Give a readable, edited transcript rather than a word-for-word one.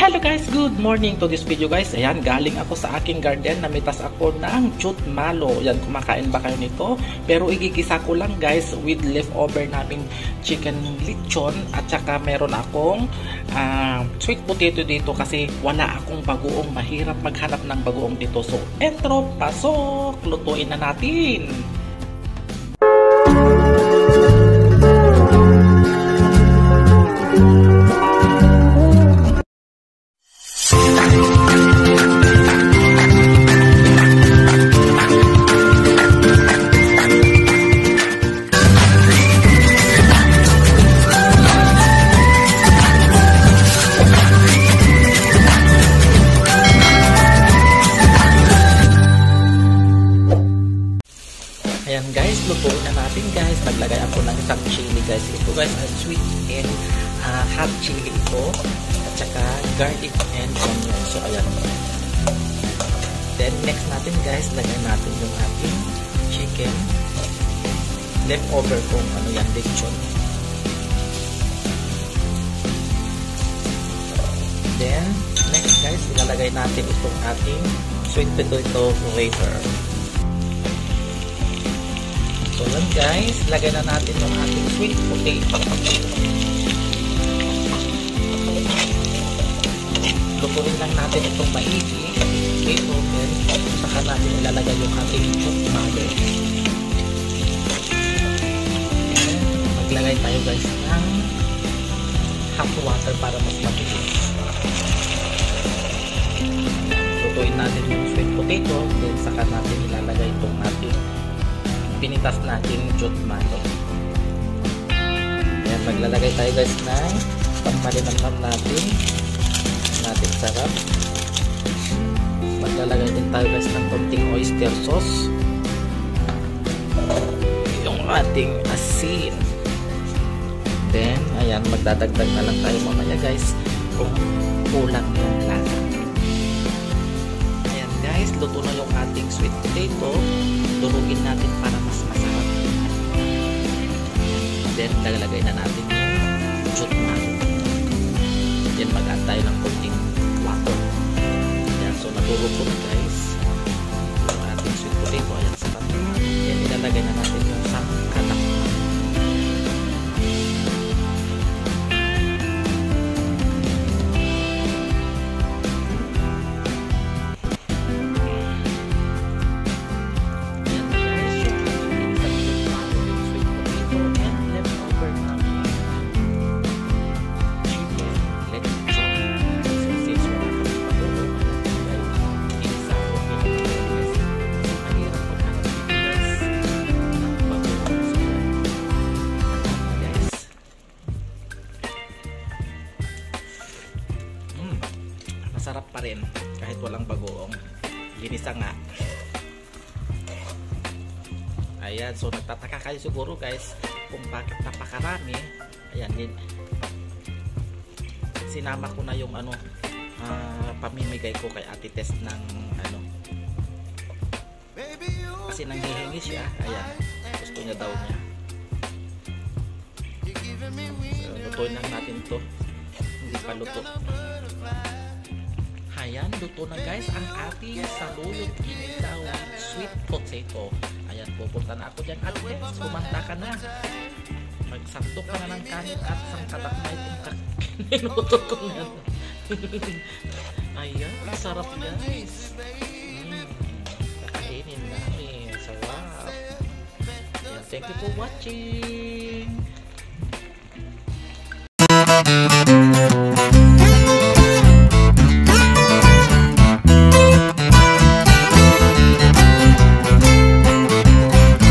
Hello guys, good morning to this video guys. Ayan, galing ako sa aking garden, namitas ako ng jute malo. Yan, kumakain ba kayo nito? Pero igigisa ko lang guys with leftover namin chicken lechon at saka meron akong sweet potato dito kasi wala akong bagoong. Mahirap maghanap ng bagoong dito. So, entro, pasok, lutuin na natin. Ayan guys, lutuin na natin guys. Naglagay ako ng isang chili guys. Ito guys ay sweet and hot chili ito. At saka garlic and onion. So ayan. Then next natin guys, lagay natin yung ating chicken. Leftover kung ano yan, lechon. Then next guys, ilalagay natin itong ating sweet potato later. So yan guys, lagay na natin yung ating sweet potato. Lutuin lang natin itong maigi. Potato, then saka natin ilalagay yung ating jute malo. Maglagay tayo guys ng hot water para mas mabilis. Lutuin natin yung sweet potato, then saka natin ilalagay itong ating pinitas natin jute malo. Ayan, maglalagay tayo guys ng pangmalinamnam natin sarap. Maglalagay din tayo guys ng konting oyster sauce, yung ating asin. Then ayan, magdadagdag na lang tayo mamaya guys kung kulang yung lasa. Ayan guys, luto na yung ating sweet potato. Durugin natin para mas masarap. Then lalagay na natin yung jute malo. Then mag-add tayo ng konting water. Ayan, so naturog ko na guys yung ating sweet potato. Ayan, sarap. Then ilalagay na natin yung sangkatak. Masarap pa rin kahit walang bagoong. Ginisa nga. Ayan, so nagtataka kayo siguro guys kung bakit napakarami. Ayan, sinama ko na yung pamimigay ko kay Ate Tess ng kasi nanghihingi siya. Ayan, gusto niya daw niya. So, lutuin lang natin to. Hindi pa luto. Ayan, luto na guys ang ating saluyot inilaw with sweet potato. Ayan, pupunta na ako dyan. At kumanta ka na. Magsandok ka na ng kanin at sangkatak na itong minuto ko na. Ayan, sarap guys. Kakainin namin. Sarap. Ayan, thank you for watching.